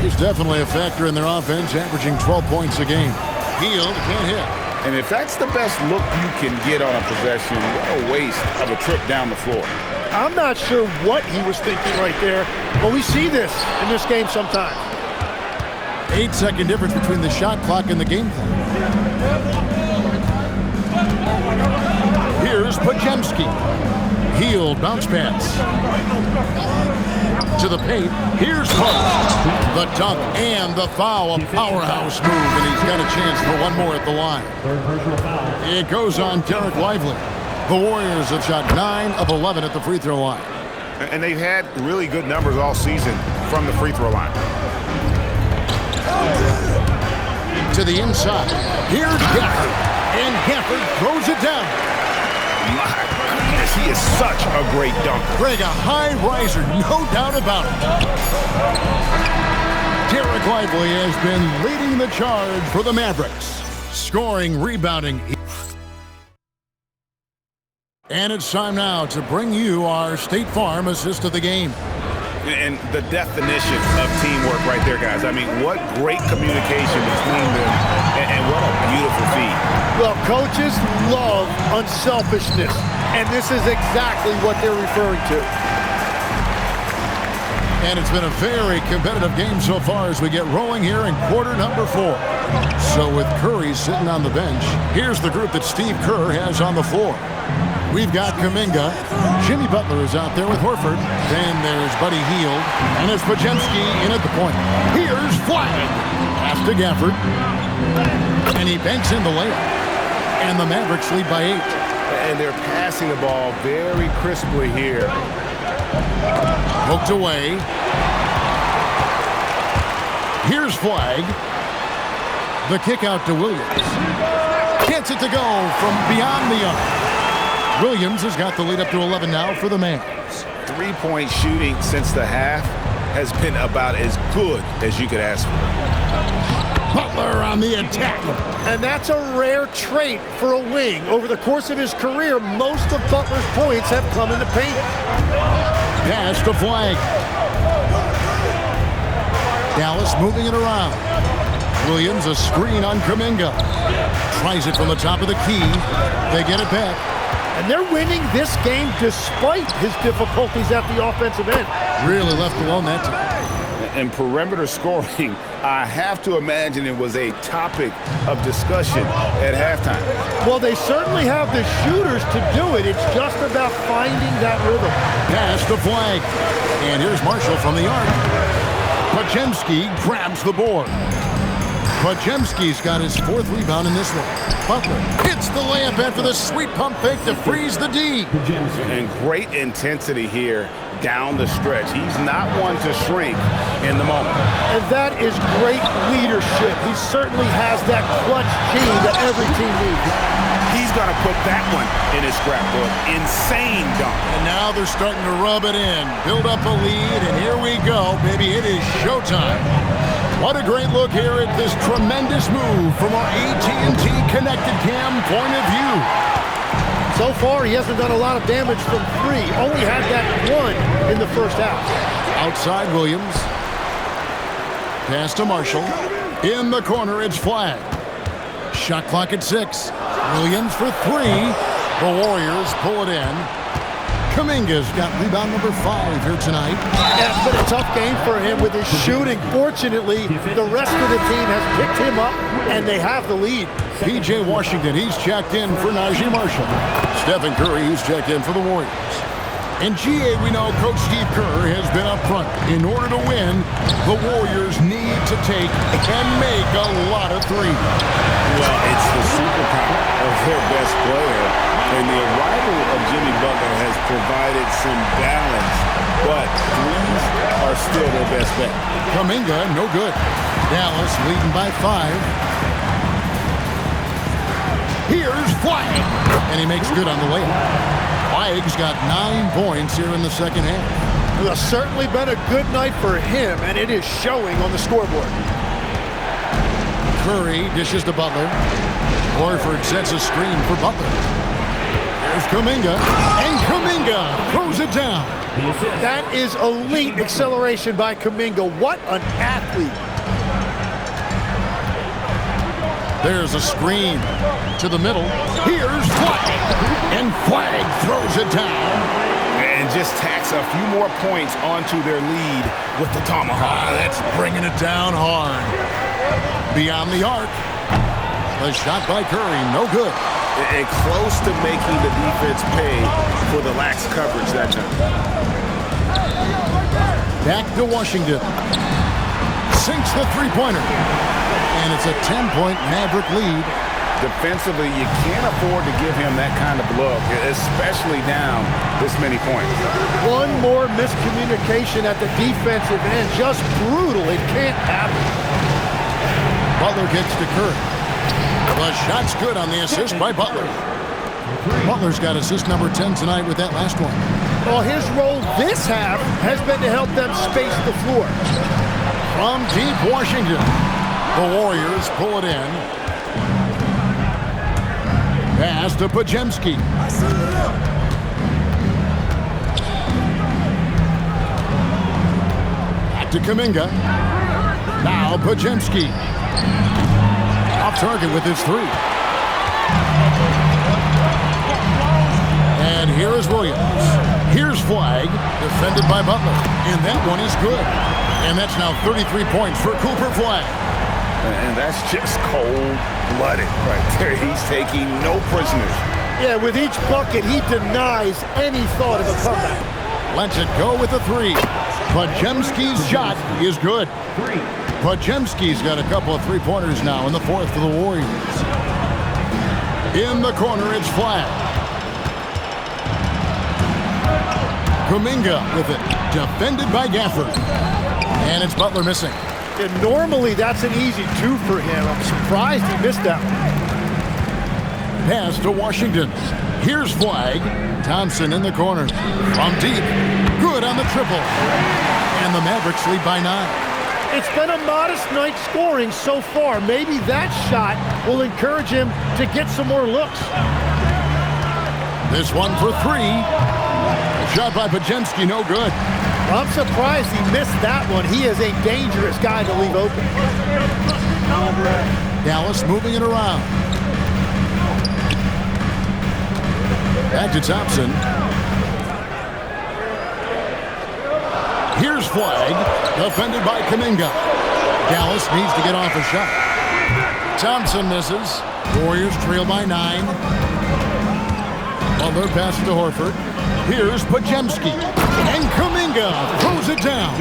He's definitely a factor in their offense, averaging 12 points a game. Healed, can't hit. And if that's the best look you can get on a possession, what a waste of a trip down the floor. I'm not sure what he was thinking right there, but we see this in this game sometimes. 8-second difference between the shot clock and the game clock. Here's Pajemski. Healed, bounce pass. To the paint. Here's Post. The dunk and the foul. A powerhouse move, and he's got a chance for one more at the line. It goes on Derek Lively. The Warriors have shot 9 of 11 at the free throw line. And they've had really good numbers all season from the free throw line. To the inside. Here's Gafford. And Gafford throws it down. My goodness, he is such a great dunker. Greg, a high riser, no doubt about it. Derek Lively has been leading the charge for the Mavericks. Scoring, rebounding. And it's time now to bring you our State Farm assist of the game. And the definition of teamwork right there, guys. I mean, what great communication between them, and what a beautiful feed. Well, coaches love unselfishness, and this is exactly what they're referring to. And it's been a very competitive game so far as we get rolling here in quarter number 4. So with Curry sitting on the bench, here's the group that Steve Kerr has on the floor. We've got Kuminga. Jimmy Butler is out there with Horford. Then there's Buddy Hield. And it's Pajemski in at the point. Here's Flagg. Pass to Gafford. And he banks in the layup. And the Mavericks lead by 8. And they're passing the ball very crisply here. Poked away. Here's Flagg. The kick out to Williams. Gets it to go from beyond the arc. Williams has got the lead up to 11 now for the Mavs. Three-point shooting since the half has been about as good as you could ask for. Butler on the attack. And that's a rare trait for a wing. Over the course of his career, most of Butler's points have come in the paint. Pass to Flagg. Dallas moving it around. Williams a screen on Kuminga. Tries it from the top of the key. They get it back. And they're winning this game despite his difficulties at the offensive end. Really left alone that time. And perimeter scoring, I have to imagine it was a topic of discussion at halftime. Well, they certainly have the shooters to do it. It's just about finding that rhythm. Pass to Flagg. And here's Marshall from the arc. Pajemski grabs the board. Pajemski's got his 4th rebound in this one. Butler hits the layup after the sweet pump fake to freeze the D. And great intensity here down the stretch. He's not one to shrink in the moment. And that is great leadership. He certainly has that clutch gene that every team needs. He's going to put that one in his scrapbook. Insane dunk. And now they're starting to rub it in. Build up a lead, and here we go, baby. It is showtime. What a great look here at this tremendous move from our AT&T Connected Cam point of view. So far, he hasn't done a lot of damage from 3. Only had that 1 in the first half. Outside Williams. Pass to Marshall. In the corner, it's Flagg. Shot clock at 6. Williams for 3. The Warriors pull it in. Kuminga's got rebound number 5 here tonight. Yeah, it's been a tough game for him with his shooting. Fortunately, the rest of the team has picked him up, and they have the lead. P.J. Washington, he's checked in for Najee Marshall. Stephen Curry, he's checked in for the Warriors. In GA, we know Coach Steve Kerr has been up front. In order to win, the Warriors need to take and make a lot of threes. Well, it's the superpower of their best player. And the arrival of Jimmy Butler has provided some balance, but threes are still their best bet. Kuminga, no good. Dallas leading by 5. Here's Flagg. And he makes good on the layup. Flagg's got 9 points here in the second half. Well, it's certainly been a good night for him, and it is showing on the scoreboard. Curry dishes to Butler. Horford sets a screen for Butler. Here's Kuminga, and Kuminga throws it down. That is elite acceleration by Kuminga. What an athlete. There's a screen to the middle. Here's Flagg, and Flagg throws it down. And just tacks a few more points onto their lead with the tomahawk. That's bringing it down hard. Beyond the arc. A shot by Curry, no good. And close to making the defense pay for the lax coverage that time. Back to Washington. Sinks the three-pointer. And it's a 10-point Maverick lead. Defensively, you can't afford to give him that kind of look, especially down this many points. One more miscommunication at the defensive end. Just brutal. It can't happen. Butler gets to Curry. The shot's good on the assist by Butler. Butler's got assist number 10 tonight with that last one. Well, his role this half has been to help them space the floor. From deep Washington, the Warriors pull it in. Pass to Podziemski. Back to Kuminga. Now Podziemski. Off target with his three. And here is Williams. Here's Flagg, defended by Butler. And that one is good. And that's now 33 points for Cooper Flagg. And that's just cold-blooded right there. He's taking no prisoners. Yeah, with each bucket, he denies any thought of a comeback. Lets it go with a three. Podziemski's shot is good. Podziemski's got a couple of three-pointers now in the fourth for the Warriors. In the corner, it's Flagg. Kuminga with it, defended by Gafford. And it's Butler missing. And normally, that's an easy two for him. I'm surprised he missed that one. Pass to Washington. Here's Flagg. Thompson in the corner. From deep. Good on the triple. And the Mavericks lead by 9. It's been a modest night scoring so far. Maybe that shot will encourage him to get some more looks. This one for three. Shot by Podziemski, no good. I'm surprised he missed that one. He is a dangerous guy to leave open. Dallas moving it around. Back to Thompson. Here's Flagg, defended by Kuminga. Dallas needs to get off a shot. Thompson misses. Warriors trail by 9. Butler passes to Horford. Here's Podziemski. And Kuminga throws it down.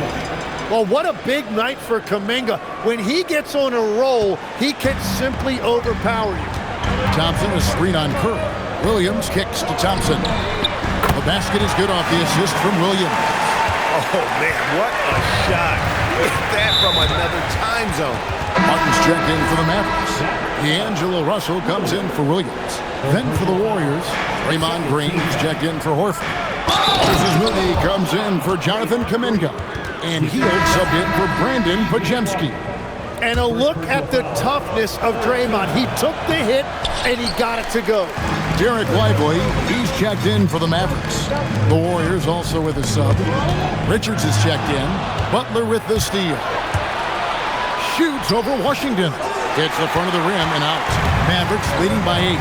Well, what a big night for Kuminga. When he gets on a roll, he can simply overpower you. Thompson, a screen on Curry. Williams kicks to Thompson. The basket is good off the assist from Williams. Oh, man, what a shot. That from another time zone. Martin's checked in for the Mavericks. D'Angelo Russell comes in for Williams. Then for the Warriors, Draymond Green's checked in for Horford. Moses Moody comes in for Jonathan Kuminga. And Hield subbed in for Brandon Podziemski. And a look at the toughness of Draymond. He took the hit, and he got it to go. Derek Lively, he's checked in for the Mavericks. The Warriors also with a sub. Richards is checked in. Butler with the steal. Shoots over Washington. Hits the front of the rim and out. Mavericks leading by 8.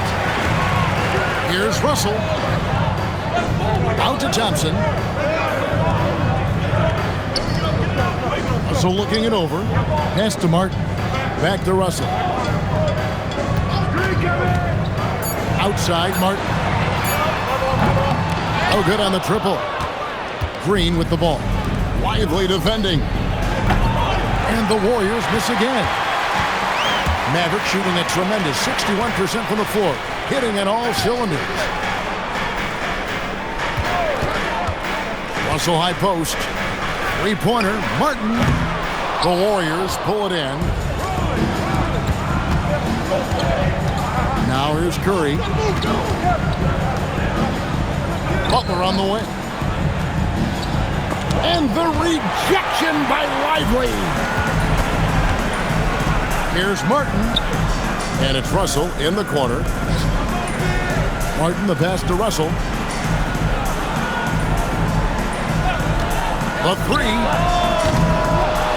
Here's Russell. Out to Thompson. Russell looking it over. Pass to Martin. Back to Russell. Outside, Martin. Oh, good on the triple. Green with the ball. Lively defending. And the Warriors miss again. Maverick shooting a tremendous 61% from the floor. Hitting at all cylinders. Russell high post. Three-pointer. Martin. The Warriors pull it in. Now here's Here's Curry. Butler on the wing. And the rejection by Lively. Here's Martin. And it's Russell in the corner. Martin, the pass to Russell. The three.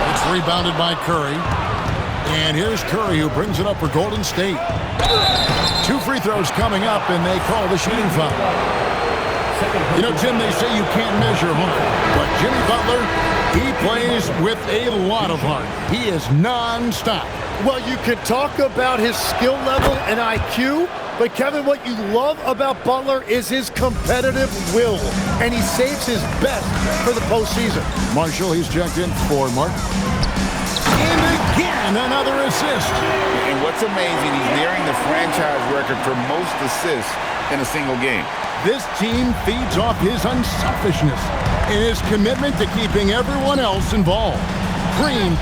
It's rebounded by Curry. And here's Curry, who brings it up for Golden State. 2 free throws coming up, and they call the shooting foul. You know, Jim, they say you can't measure heart, but Jimmy Butler, he plays with a lot of heart. He is non-stop. Well, you can talk about his skill level and IQ, but Kevin, what you love about Butler is his competitive will, and he saves his best for the postseason. Marshall, he's checked in for Martin. And again, another assist. And what's amazing, he's nearing the franchise record for most assists in a single game. This team feeds off his unselfishness and his commitment to keeping everyone else involved. Green,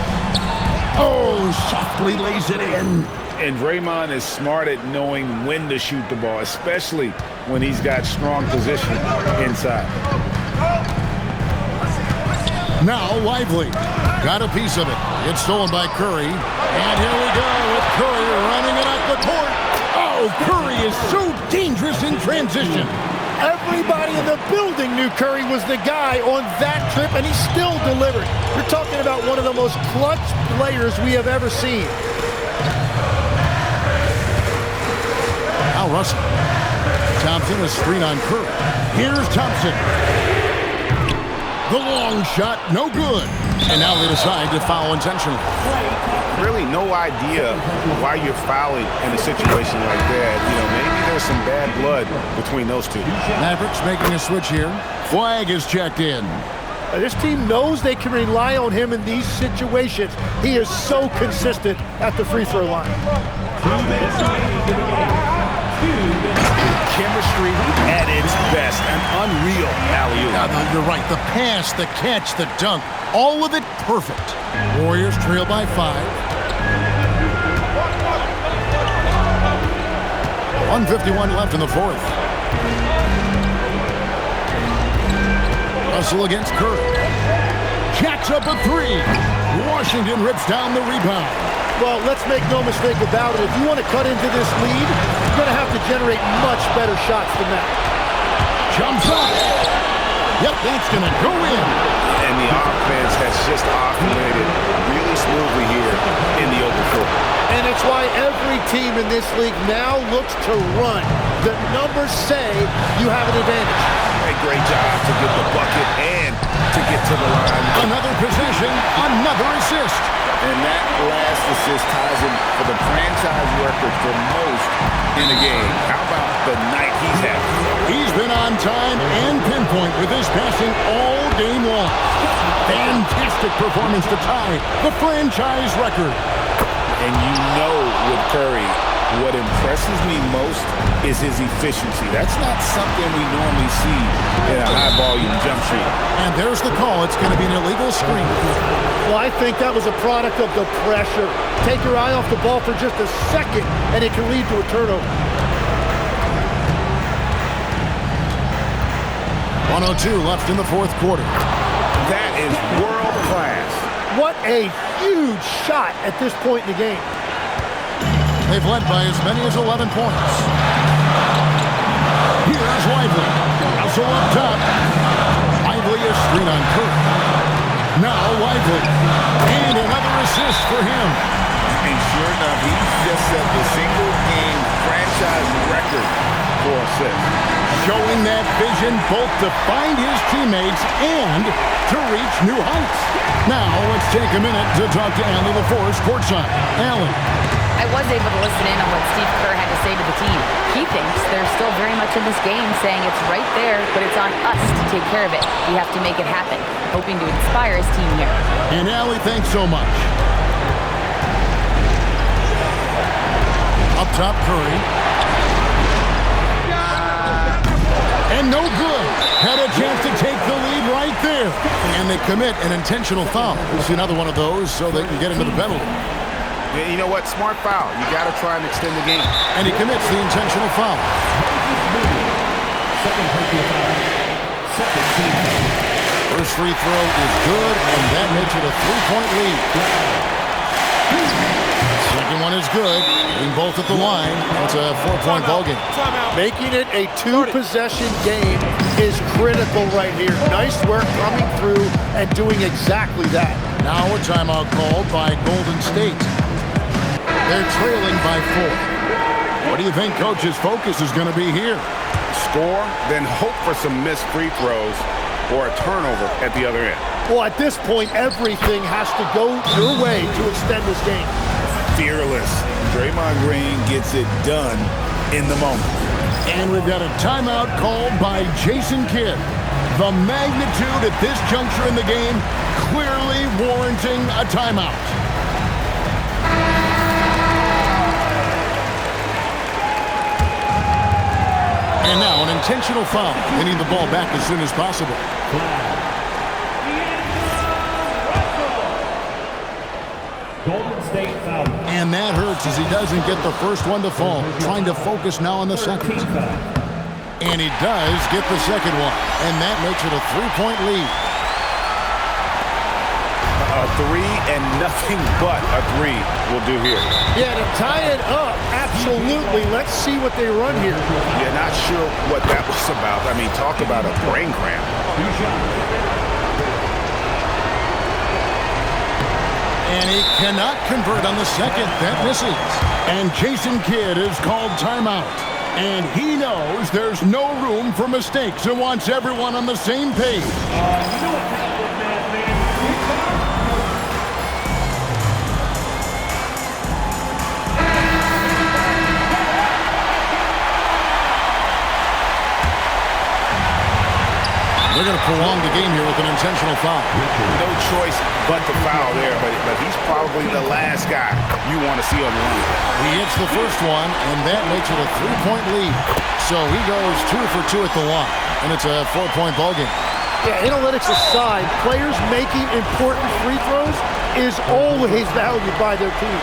softly lays it in. And Draymond is smart at knowing when to shoot the ball, especially when he's got strong position inside. Now Lively got a piece of it. It's stolen by Curry. And here we go with Curry running it up the court. Oh, Curry is so dangerous in transition. Everybody in the building knew Curry was the guy on that trip, and he still delivered. You're talking about one of the most clutch players we have ever seen. Now Russell. Thompson is screen on Curry. Here's Thompson. The long shot, no good. And now they decide to foul intentionally. Really no idea why you're fouling in a situation like that. You know, maybe there's some bad blood between those two. Mavericks making a switch here. Flagg is checked in. This team knows they can rely on him in these situations. He is so consistent at the free throw line. Chemistry at its best. An unreal alley-oop. Yeah, you're right. The pass, the catch, the dunk, all of it perfect. Warriors trail by 5. 1:51 left in the fourth. Russell against Curry. Jacks up a 3. Washington rips down the rebound. Well, let's make no mistake about it. If you want to cut into this lead, you're going to have to generate much better shots than that. Jumps up. Yep, that's going to go in. And the offense has just operated really smoothly here in the open floor. And it's why every team in this league now looks to run. The numbers say you have an advantage. A great job to get the bucket and to get to the line. Another possession, another assist. And that last assist ties him for the franchise record for most in a game. How about the night he's having? He's been on time and pinpoint with his passing all game long. Fantastic performance to tie the franchise record. And you know with Curry, what impresses me most is his efficiency. That's not something we normally see in a high-volume jump shooter. And there's the call. It's going to be an illegal screen. Well, I think that was a product of the pressure. Take your eye off the ball for just a second, and it can lead to a turnover. 1:02 left in the fourth quarter. That is world class. What a huge shot at this point in the game. They've led by as many as 11 points. Here's Lively. Russell up top. Lively is screen on Curry. Now Lively. And another assist for him. And sure enough, he's just set the single-game franchise record for assists. Showing that vision both to find his teammates and to reach new heights. Now let's take a minute to talk to Allie LaForce courtside. Allie. I was able to listen in on what Steve Kerr had to say to the team. He thinks they're still very much in this game, saying it's right there, but it's on us to take care of it. We have to make it happen, hoping to inspire his team here. And Allie, thanks so much. Up top, Curry. And no good. Had a chance to take the lead right there. And they commit an intentional foul. We'll see another one of those so they can get into the penalty. Yeah, you know what? Smart foul. You got to try and extend the game. And he commits the intentional foul. First free throw is good, and that makes it a 3-point lead. Second one is good. Being both at the line. It's a 4-point ball game. Making it a 2-possession game is critical right here. Nice work coming through and doing exactly that. Now a timeout called by Golden State. They're trailing by 4. What do you think Coach's focus is going to be here? Score, then hope for some missed free throws or a turnover at the other end. Well, at this point, everything has to go your way to extend this game. Fearless. Draymond Green gets it done in the moment. And we've got a timeout called by Jason Kidd. The magnitude at this juncture in the game clearly warranting a timeout. And now an intentional foul, hitting the ball back as soon as possible. Golden State foul. And that hurts as he doesn't get the first one to fall. Trying to focus now on the second. And he does get the second one. And that makes it a 3-point lead. A 3 and nothing but a 3 will do here. Yeah, to tie it up, absolutely. Let's see what they run here. Yeah, not sure what that was about. I mean, talk about a brain cramp. And he cannot convert on the second. That misses. And Jason Kidd is called timeout. And he knows there's no room for mistakes and wants everyone on the same page. They're going to prolong the game here with an intentional foul. No choice but to foul there, but he's probably the last guy you want to see on the line. He hits the first one, and that makes it a 3-point lead. So he goes 2 for 2 at the line, and it's a 4-point ball game. Yeah, analytics aside, players making important free throws is always valued by their team.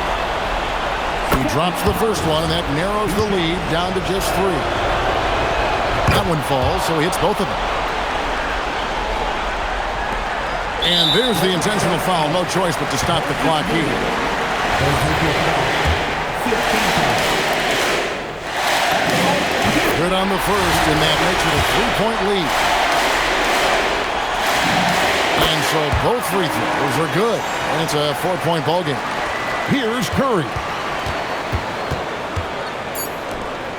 He drops the first one, and that narrows the lead down to just 3. That one falls, so he hits both of them. And there's the intentional foul. No choice but to stop the clock here. Good on the first, and that makes it a 3-point lead. And so both free throws are good. And it's a 4-point ball game. Here's Curry.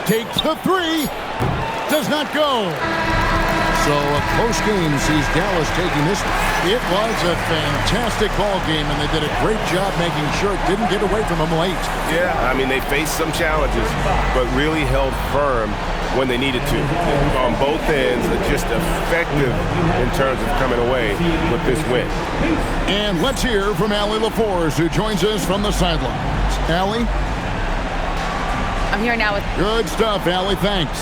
Takes the 3. Does not go. So a close game sees Dallas taking this one. It was a fantastic ball game, and they did a great job making sure it didn't get away from them late. Yeah, I mean, they faced some challenges, but really held firm when they needed to. On both ends, just effective in terms of coming away with this win. And let's hear from Allie LaForce, who joins us from the sidelines. Allie? I'm here now with... Good stuff, Allie. Thanks.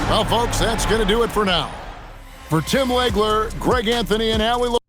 Well, folks, that's going to do it for now. For Tim Legler, Greg Anthony, and Allie LaForce.